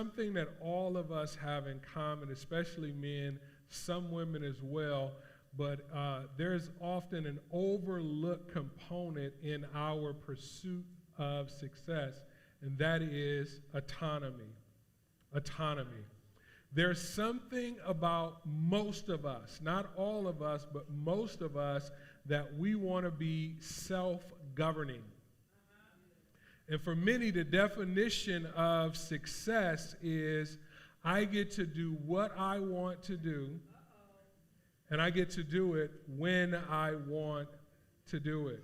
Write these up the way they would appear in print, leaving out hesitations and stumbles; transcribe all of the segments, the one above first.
something that all of us have in common, especially men, some women as well, but there's often an overlooked component in our pursuit of success, and that is autonomy. Autonomy. There's something about most of us, not all of us, but most of us, that we want to be self-governing. And for many, the definition of success is I get to do what I want to do, and I get to do it when I want to do it.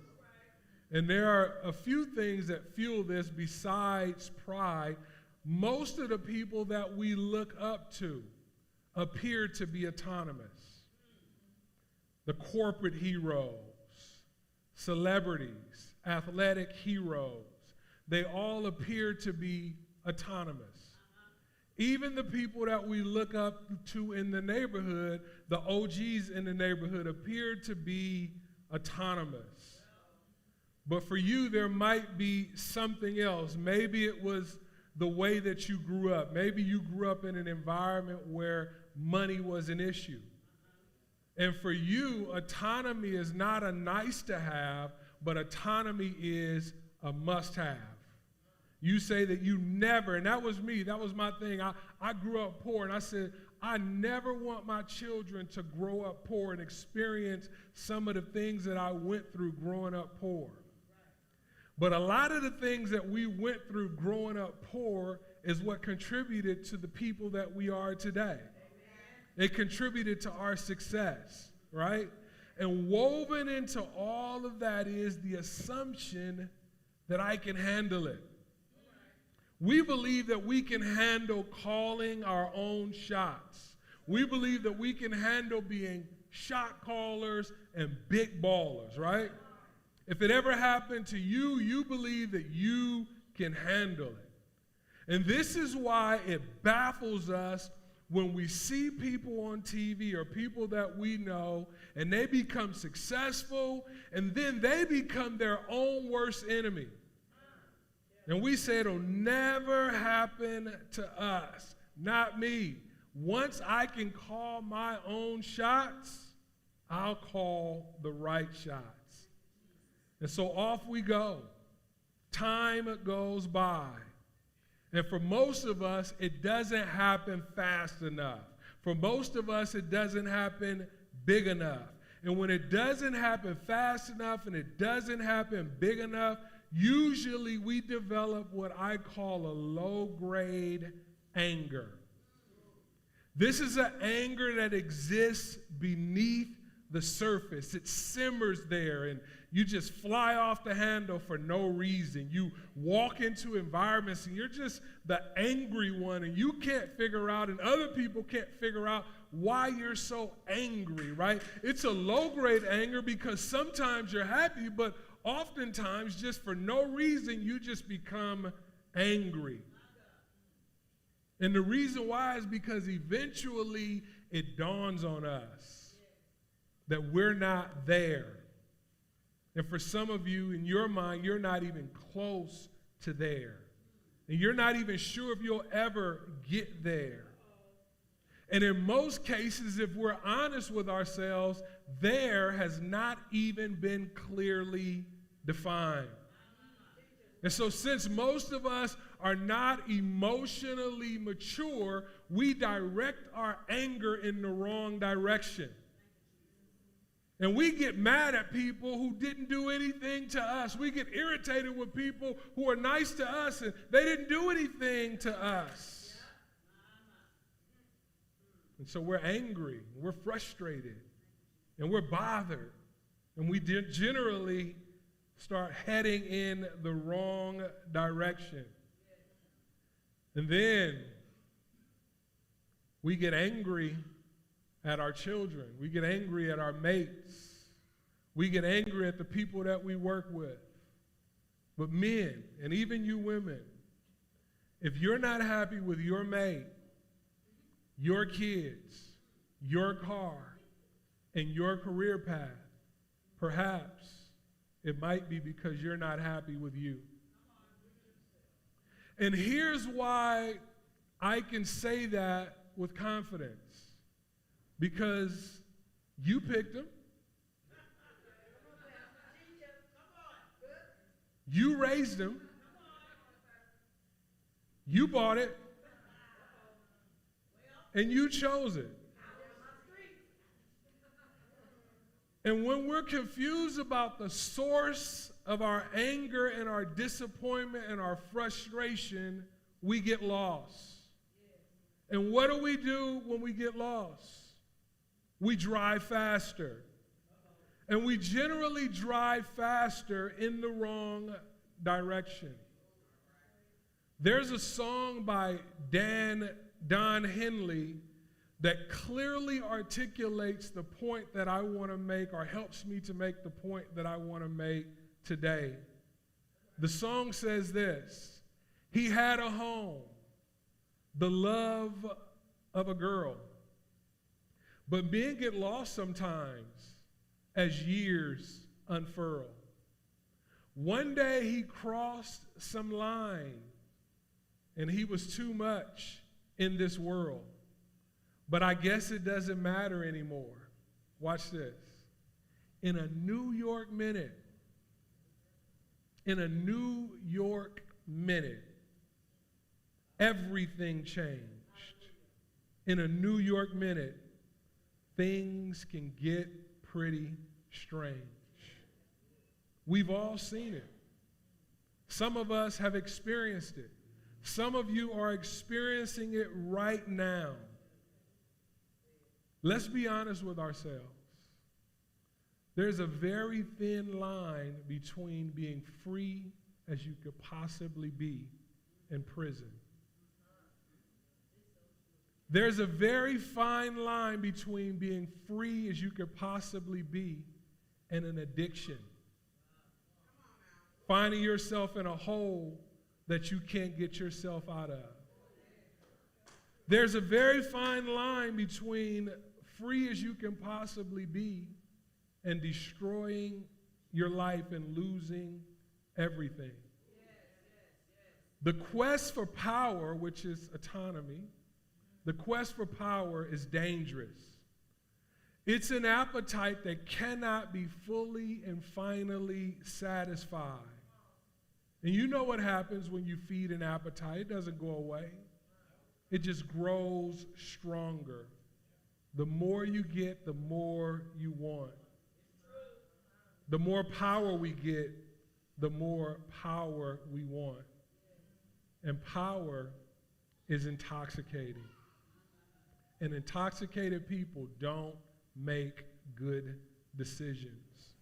And there are a few things that fuel this besides pride. Most of the people that we look up to appear to be autonomous. The corporate heroes, celebrities, athletic heroes, they all appear to be autonomous. Even the people that we look up to in the neighborhood, the OGs in the neighborhood, appear to be autonomous. But for you, there might be something else. Maybe it was the way that you grew up. Maybe you grew up in an environment where money was an issue. And for you, autonomy is not a nice to have, but autonomy is a must have. You say that you never, and that was me, that was my thing. I grew up poor, and I said, I never want my children to grow up poor and experience some of the things that I went through growing up poor. But a lot of the things that we went through growing up poor is what contributed to the people that we are today. It contributed to our success, right? And woven into all of that is the assumption that I can handle it. We believe that we can handle calling our own shots. We believe that we can handle being shot callers and big ballers, right? If it ever happened to you, you believe that you can handle it. And this is why it baffles us when we see people on TV or people that we know, and they become successful, and then they become their own worst enemy. And we say it'll never happen to us, not me. Once I can call my own shots, I'll call the right shots. And so off we go. Time goes by. And for most of us, it doesn't happen fast enough. For most of us, it doesn't happen big enough. And when it doesn't happen fast enough and it doesn't happen big enough, usually we develop what I call a low-grade anger. This is an anger that exists beneath the surface. It simmers there, and you just fly off the handle for no reason. You walk into environments, and you're just the angry one, and you can't figure out, and other people can't figure out why you're so angry, right? It's a low-grade anger because sometimes you're happy, but oftentimes, just for no reason, you just become angry. And the reason why is because eventually it dawns on us that we're not there. And for some of you, in your mind, you're not even close to there. And you're not even sure if you'll ever get there. And in most cases, if we're honest with ourselves, there has not even been clearly defined. And so since most of us are not emotionally mature, we direct our anger in the wrong direction. And we get mad at people who didn't do anything to us. We get irritated with people who are nice to us and they didn't do anything to us. And so we're angry, we're frustrated, and we're bothered. And we generally start heading in the wrong direction. And then we get angry at our children. We get angry at our mates. We get angry at the people that we work with. But men, and even you women, if you're not happy with your mate, your kids, your car, and your career path, perhaps it might be because you're not happy with you. And here's why I can say that with confidence because you picked him. You raised him. You bought it. And you chose it. And when we're confused about the source of our anger and our disappointment and our frustration, we get lost. And what do when we get lost? We drive faster. And we generally drive faster in the wrong direction. There's a song by Don Henley that clearly articulates the point that I want to make, or helps me to make the point that I want to make today. The song says this: he had a home, the love of a girl, but men get lost sometimes as years unfurl. One day he crossed some line, and he was too much in this world. But I guess it doesn't matter anymore. Watch this. In a New York minute, everything changed. In a New York minute, things can get pretty strange. We've all seen it. Some of us have experienced it. Some of you are experiencing it right now. Let's be honest with ourselves. There's a very thin line between being free as you could possibly be in prison. There's a very fine line between being free as you could possibly be and an addiction. Finding yourself in a hole that you can't get yourself out of. There's a very fine line between free as you can possibly be and destroying your life and losing everything. The quest for power, which is autonomy, the quest for power is dangerous. It's an appetite that cannot be fully and finally satisfied. And you know what happens when you feed an appetite. It doesn't go away. It just grows stronger. The more you get, the more you want. The more power we get, the more power we want. And power is intoxicating. And intoxicated people don't make good decisions.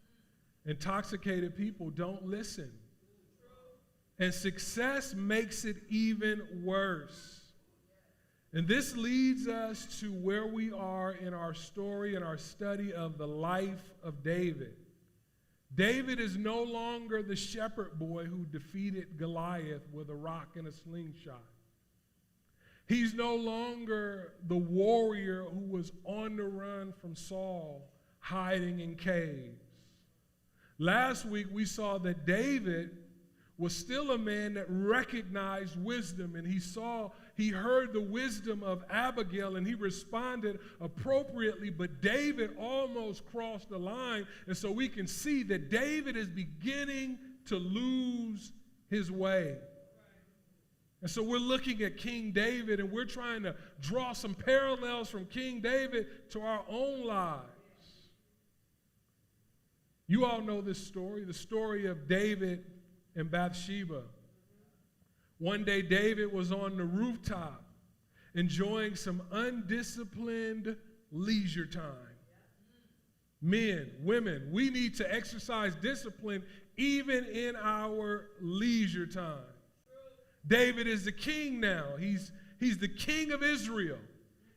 Intoxicated people don't listen. And success makes it even worse. And this leads us to where we are in our story and our study of the life of David. David is no longer the shepherd boy who defeated Goliath with a rock and a slingshot. He's no longer the warrior who was on the run from Saul, hiding in caves. Last week we saw that David was still a man that recognized wisdom, and he heard the wisdom of Abigail, and he responded appropriately, but David almost crossed the line, and so we can see that David is beginning to lose his way. And so we're looking at King David, and we're trying to draw some parallels from King David to our own lives. You all know this story, the story of David and Bathsheba. One day, David was on the rooftop enjoying some undisciplined leisure time. Men, women, we need to exercise discipline even in our leisure time. David is the king now. He's the king of Israel,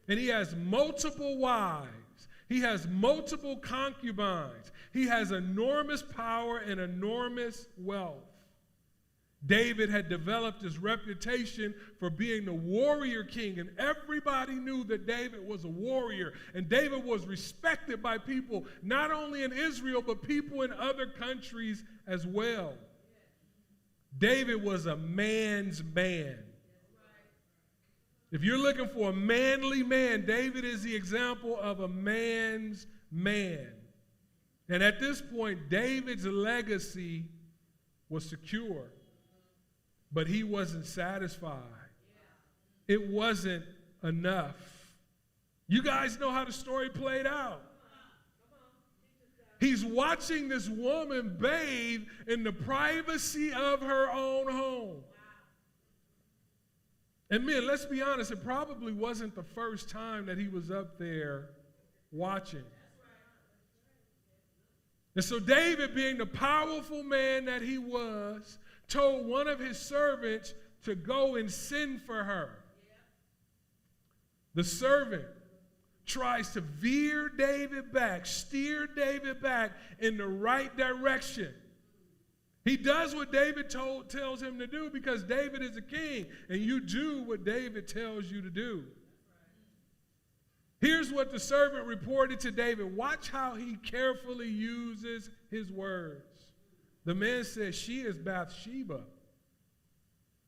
and he has multiple wives. He has multiple concubines. He has enormous power and enormous wealth. David had developed his reputation for being the warrior king, and everybody knew that David was a warrior, and David was respected by people not only in Israel, but people in other countries as well. David was a man's man. If you're looking for a manly man, David is the example of a man's man. And at this point, David's legacy was secure, but he wasn't satisfied. It wasn't enough. You guys know how the story played out. He's watching this woman bathe in the privacy of her own home. And men, let's be honest, it probably wasn't the first time that he was up there watching. And so David, being the powerful man that he was, told one of his servants to go and send for her. The servant tries to veer David back, steer David back in the right direction. He does what David tells him to do because David is a king, and you do what David tells you to do. Here's what the servant reported to David. Watch how he carefully uses his words. The man says, she is Bathsheba.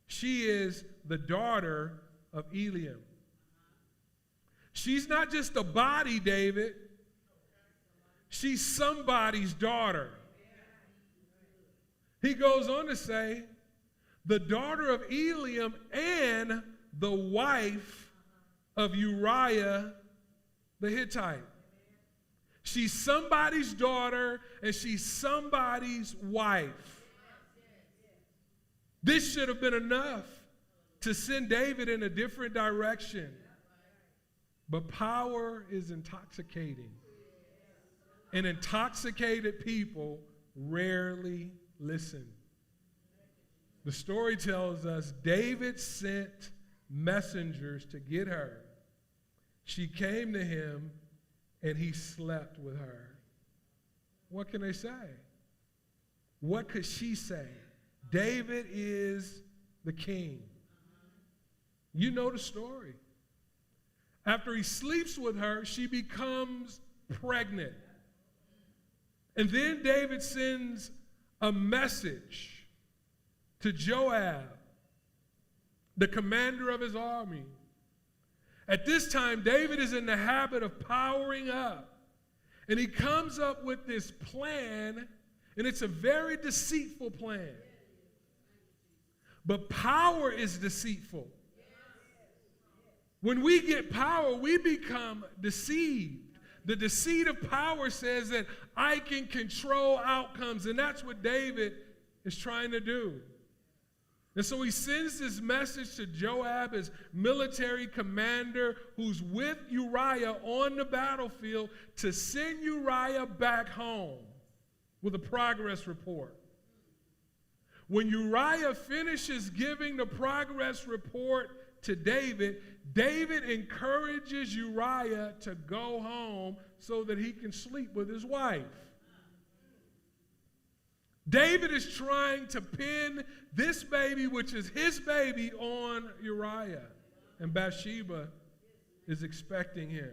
She is the daughter of Eliam. She's not just a body, David. She's somebody's daughter. He goes on to say, the daughter of Eliam and the wife of Uriah the Hittite. She's somebody's daughter and she's somebody's wife. This should have been enough to send David in a different direction. But power is intoxicating. And intoxicated people rarely listen. The story tells us David sent messengers to get her. She came to him and he slept with her. What can they say? What could she say? David is the king. You know the story. After he sleeps with her, she becomes pregnant. And then David sends a message to Joab, the commander of his army. At this time, David is in the habit of powering up. And he comes up with this plan, and it's a very deceitful plan. But power is deceitful. When we get power, we become deceived. The deceit of power says that I can control outcomes, and that's what David is trying to do. And so he sends this message to Joab, his military commander, who's with Uriah on the battlefield, to send Uriah back home with a progress report. When Uriah finishes giving the progress report to David, David encourages Uriah to go home so that he can sleep with his wife. David is trying to pin this baby, which is his baby, on Uriah. And Bathsheba is expecting him.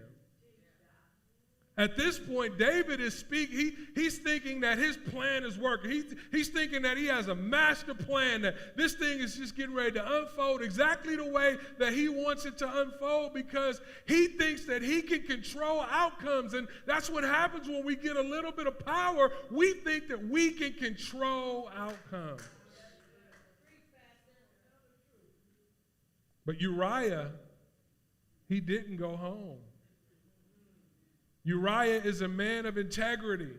At this point, David is speaking. He's thinking that his plan is working. He's thinking that he has a master plan, that this thing is just getting ready to unfold exactly the way that he wants it to unfold, because he thinks that he can control outcomes. And that's what happens when we get a little bit of power. We think that we can control outcomes. But Uriah, he didn't go home. Uriah is a man of integrity.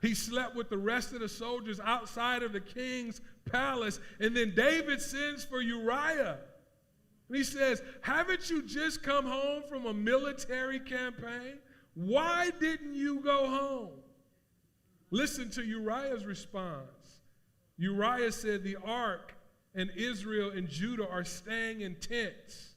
He slept with the rest of the soldiers outside of the king's palace. And then David sends for Uriah. And he says, haven't you just come home from a military campaign? Why didn't you go home? Listen to Uriah's response. Uriah said, the ark and Israel and Judah are staying in tents.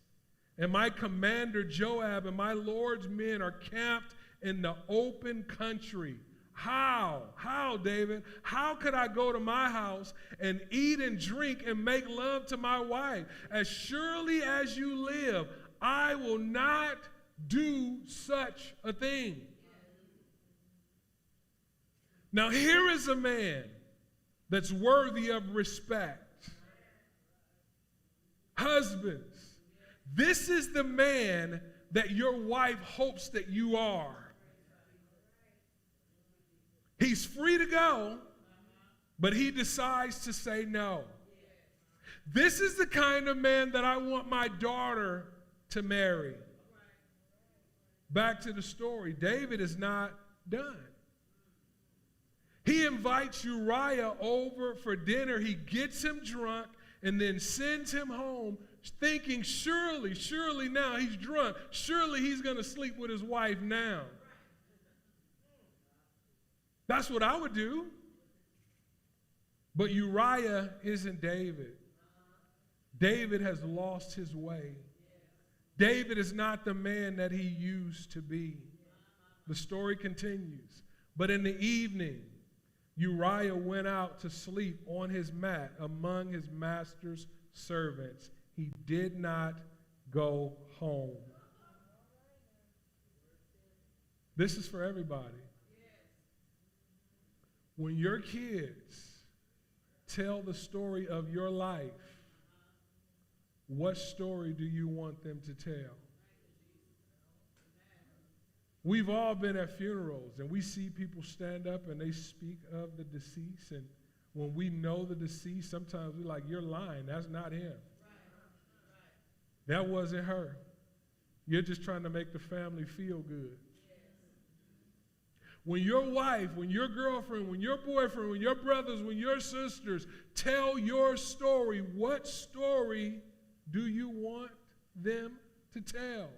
And my commander Joab and my Lord's men are camped in the open country. How? How, David? How could I go to my house and eat and drink and make love to my wife? As surely as you live, I will not do such a thing. Now here is a man that's worthy of respect. Husbands, This is the man that your wife hopes that you are. He's free to go, but he decides to say no. This is the kind of man that I want my daughter to marry. Back to the story. David is not done. He invites Uriah over for dinner. He gets him drunk and then sends him home thinking, surely now he's drunk. Surely he's going to sleep with his wife now. That's what I would do. But Uriah isn't David. David has lost his way. David is not the man that he used to be. The story continues. But in the evening, Uriah went out to sleep on his mat among his master's servants. He did not go home. This is for everybody. When your kids tell the story of your life, what story do you want them to tell? We've all been at funerals, and we see people stand up and they speak of the deceased. And when we know the deceased, sometimes we're like, you're lying. That's not him. That wasn't her. You're just trying to make the family feel good. When your wife, when your girlfriend, when your boyfriend, when your brothers, when your sisters tell your story, what story do you want them to tell?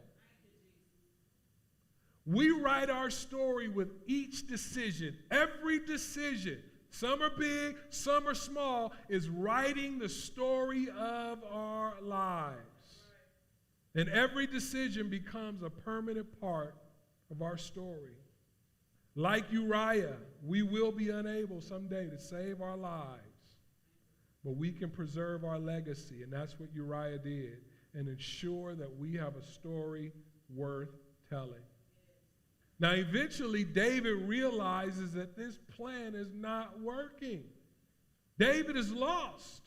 We write our story with each decision. Every decision, some are big, some are small, is writing the story of our lives. And every decision becomes a permanent part of our story. Like Uriah, we will be unable someday to save our lives, but we can preserve our legacy, and that's what Uriah did, and ensure that we have a story worth telling. Now, eventually, David realizes that this plan is not working. David is lost.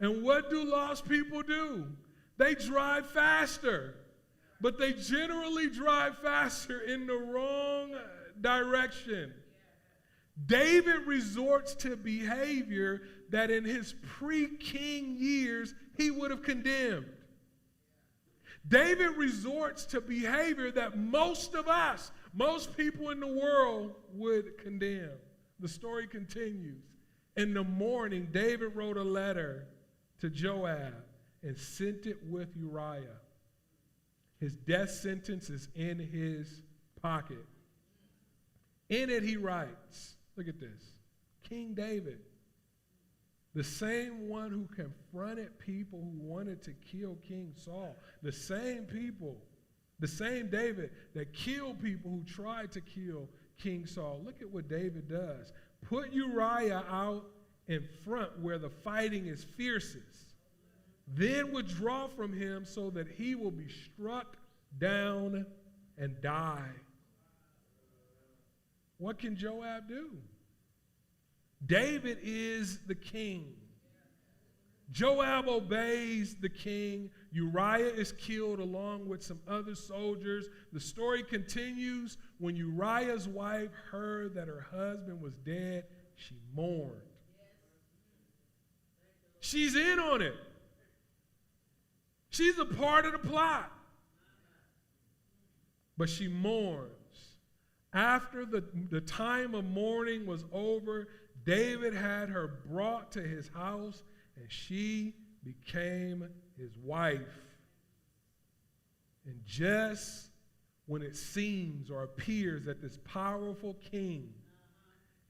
And what do lost people do? They drive faster, but they generally drive faster in the wrong direction. David resorts to behavior that in his pre-king years he would have condemned. David resorts to behavior that most of us, most people in the world would condemn. The story continues. In the morning, David wrote a letter to Joab and sent it with Uriah. His death sentence is in his pocket. In it he writes, look at this, King David, the same one who confronted people who wanted to kill King Saul, the same people, the same David that killed people who tried to kill King Saul. Look at what David does. Put Uriah out in front where the fighting is fiercest. Then withdraw from him so that he will be struck down and die. What can Joab do? David is the king. Joab obeys the king. Uriah is killed along with some other soldiers. The story continues. When Uriah's wife heard that her husband was dead, she mourned. She's in on it. She's a part of the plot. But she mourns. After the time of mourning was over, David had her brought to his house, and she became his wife. And just when it seems or appears that this powerful king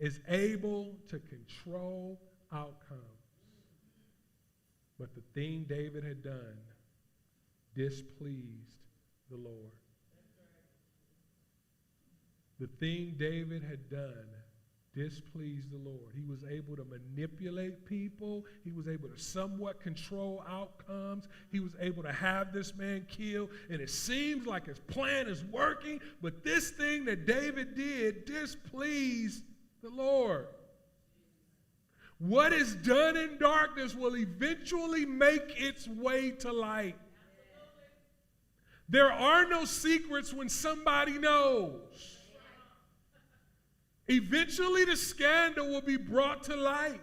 is able to control outcomes, but the thing David had done displeased the Lord. The thing David had done displeased the Lord. He was able to manipulate people. He was able to somewhat control outcomes. He was able to have this man killed. And it seems like his plan is working, but this thing that David did displeased the Lord. What is done in darkness will eventually make its way to light. There are no secrets when somebody knows. Eventually the scandal will be brought to light.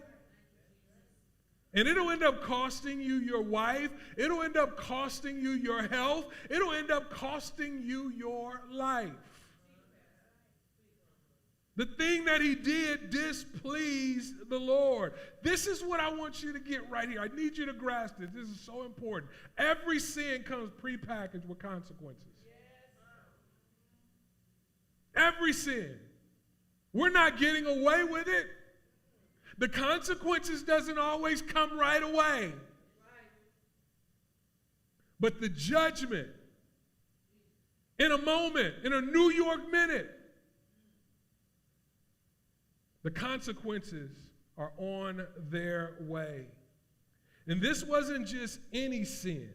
And it'll end up costing you your wife. It'll end up costing you your health. It'll end up costing you your life. The thing that he did displeased the Lord. This is what I want you to get right here. I need you to grasp this. This is so important. Every sin comes prepackaged with consequences. Every sin. We're not getting away with it. The consequences doesn't always come right away. But the judgment, in a moment, in a New York minute, the consequences are on their way. And this wasn't just any sin.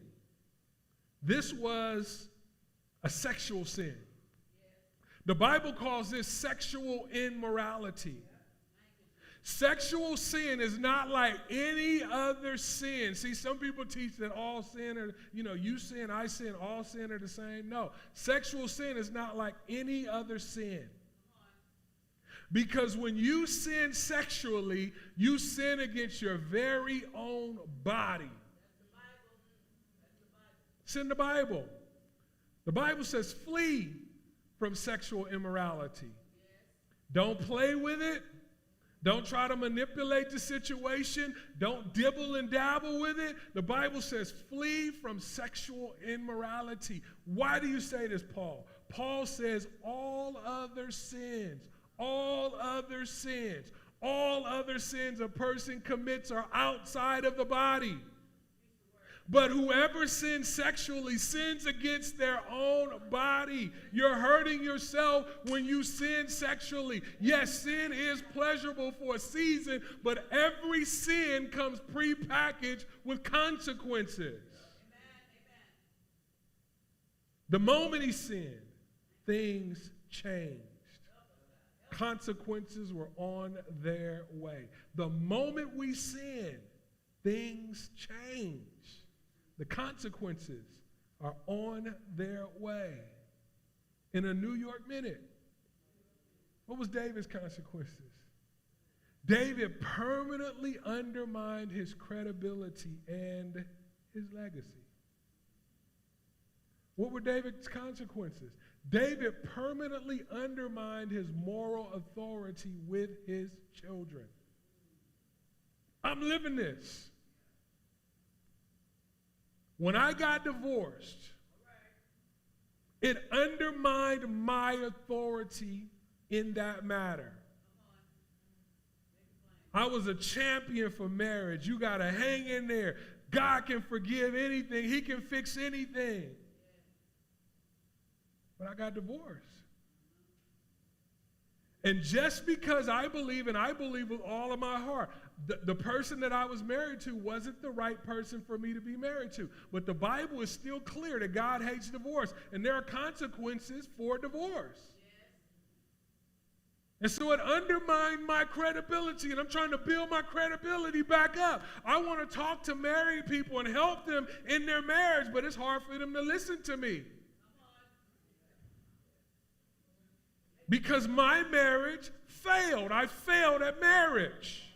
This was a sexual sin. The Bible calls this sexual immorality. Sexual sin is not like any other sin. See, some people teach that all sin are, you sin, I sin, all sin are the same. No, sexual sin is not like any other sin. Because when you sin sexually, you sin against your very own body. It's in the Bible. The Bible says flee from sexual immorality. Don't play with it. Don't try to manipulate the situation. Don't dibble and dabble with it. The Bible says flee from sexual immorality. Why do you say this, Paul? Paul says all other sins a person commits are outside of the body. But whoever sins sexually sins against their own body. You're hurting yourself when you sin sexually. Yes, sin is pleasurable for a season, but every sin comes prepackaged with consequences. Amen. The moment he sinned, things changed. Consequences were on their way. The moment we sin, things change. The consequences are on their way. In a New York minute, what was David's consequences? David permanently undermined his credibility and his legacy. What were David's consequences? David permanently undermined his moral authority with his children. I'm living this. When I got divorced, it undermined my authority in that matter. I was a champion for marriage. You got to hang in there. God can forgive anything. He can fix anything. But I got divorced. And just because I believe, and I believe with all of my heart, the person that I was married to wasn't the right person for me to be married to. But the Bible is still clear that God hates divorce, and there are consequences for divorce. And so it undermined my credibility, and I'm trying to build my credibility back up. I want to talk to married people and help them in their marriage, but it's hard for them to listen to me. Because my marriage failed. I failed at marriage.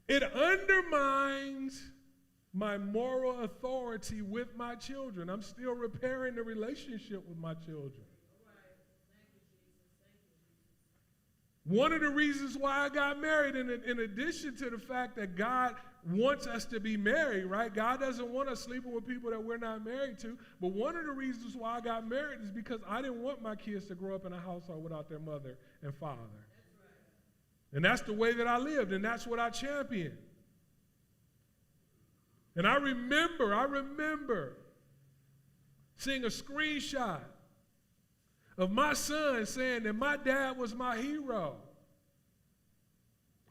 It undermines my moral authority with my children. I'm still repairing the relationship with my children. One of the reasons why I got married, in addition to the fact that God wants us to be married, right? God doesn't want us sleeping with people that we're not married to. But one of the reasons why I got married is because I didn't want my kids to grow up in a household without their mother and father. And that's the way that I lived, and that's what I championed. And I remember seeing a screenshot of my son saying that my dad was my hero.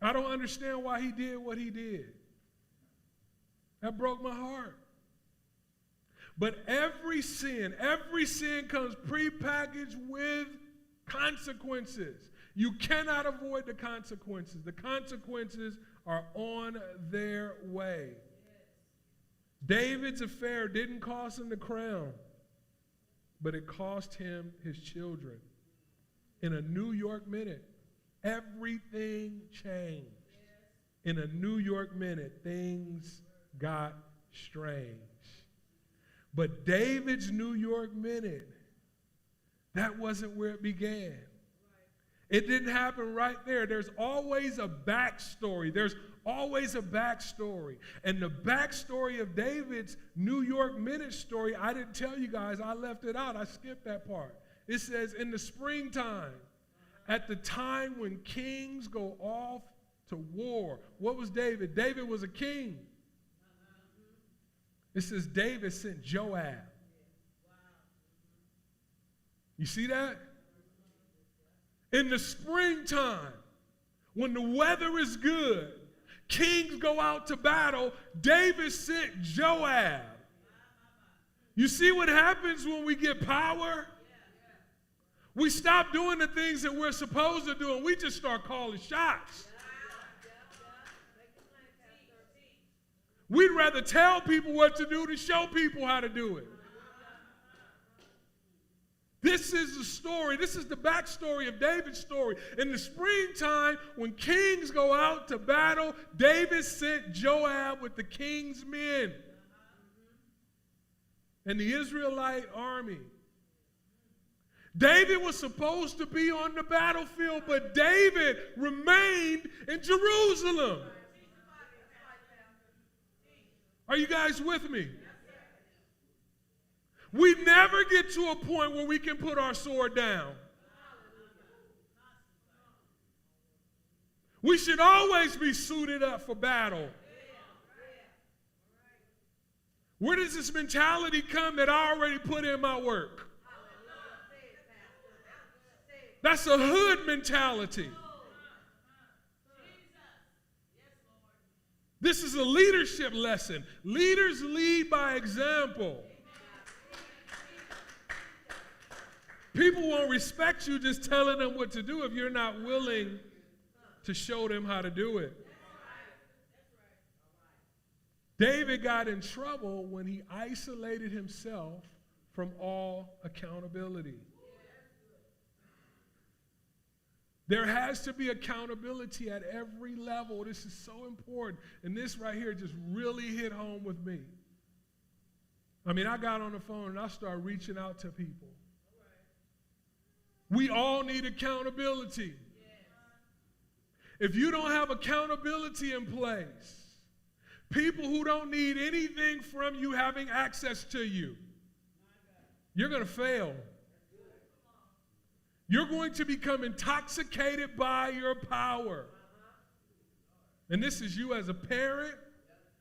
I don't understand why he did what he did. That broke my heart. But every sin comes prepackaged with consequences. You cannot avoid the consequences. The consequences are on their way. David's affair didn't cost him the crown, but it cost him his children. In a New York minute, everything changed. In a New York minute, things got strange. But David's New York minute, that wasn't where it began. It didn't happen right there. There's always a backstory. There's always a backstory. And the backstory of David's New York minute story, I didn't tell you guys. I left it out. I skipped that part. It says, in the springtime, at the time when kings go off to war. What was David? David was a king. It says David sent Joab. You see that? In the springtime, when the weather is good, kings go out to battle, David sent Joab. You see what happens when we get power? We stop doing the things that we're supposed to do, and we just start calling shots. We'd rather tell people what to do than show people how to do it. This is the story. This is the backstory of David's story. In the springtime, when kings go out to battle, David sent Joab with the king's men and the Israelite army. David was supposed to be on the battlefield, but David remained in Jerusalem. Are you guys with me? We never get to a point where we can put our sword down. We should always be suited up for battle. Where does this mentality come that I already put in my work? That's a hood mentality. This is a leadership lesson. Leaders lead by example. People won't respect you just telling them what to do if you're not willing to show them how to do it. David got in trouble when he isolated himself from all accountability. There has to be accountability at every level. This is so important. And this right here just really hit home with me. I mean, I got on the phone and I started reaching out to people. We all need accountability. If you don't have accountability in place, people who don't need anything from you having access to you, you're going to fail. You're going to become intoxicated by your power. And this is you as a parent.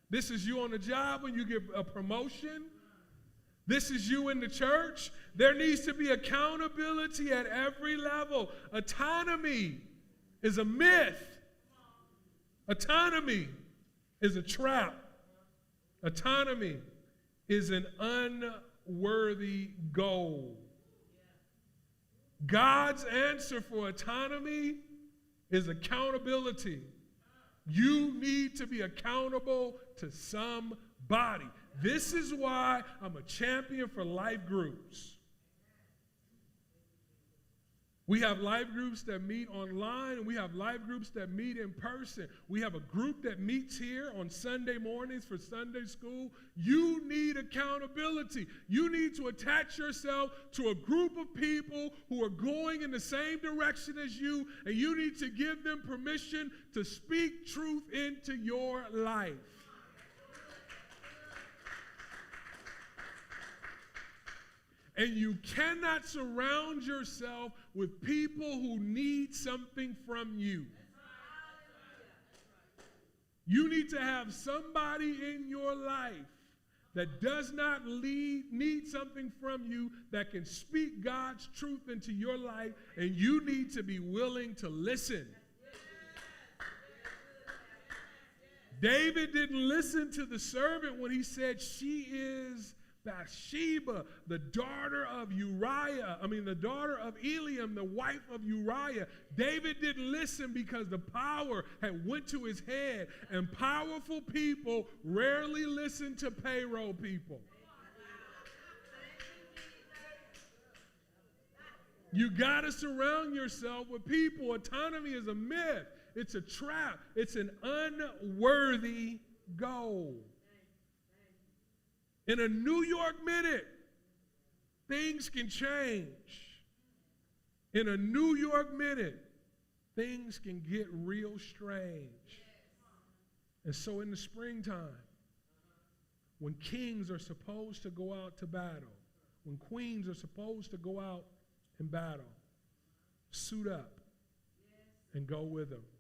This is you on the job when you get a promotion. This is you in the church. There needs to be accountability at every level. Autonomy is a myth. Autonomy is a trap. Autonomy is an unworthy goal. God's answer for autonomy is accountability. You need to be accountable to somebody. This is why I'm a champion for life groups. We have life groups that meet online, and we have life groups that meet in person. We have a group that meets here on Sunday mornings for Sunday school. You need accountability. You need to attach yourself to a group of people who are going in the same direction as you, and you need to give them permission to speak truth into your life. And you cannot surround yourself with people who need something from you. You need to have somebody in your life that does not need something from you, that can speak God's truth into your life, and you need to be willing to listen. David didn't listen to the servant when he said, "She is Bathsheba, the daughter of the daughter of Eliam, the wife of Uriah. David didn't listen because the power had went to his head, and powerful people rarely listen to payroll people. You got to surround yourself with people. Autonomy is a myth. It's a trap. It's an unworthy goal. In a New York minute, things can change. In a New York minute, things can get real strange. And so in the springtime, when kings are supposed to go out to battle, when queens are supposed to go out and battle, suit up and go with them.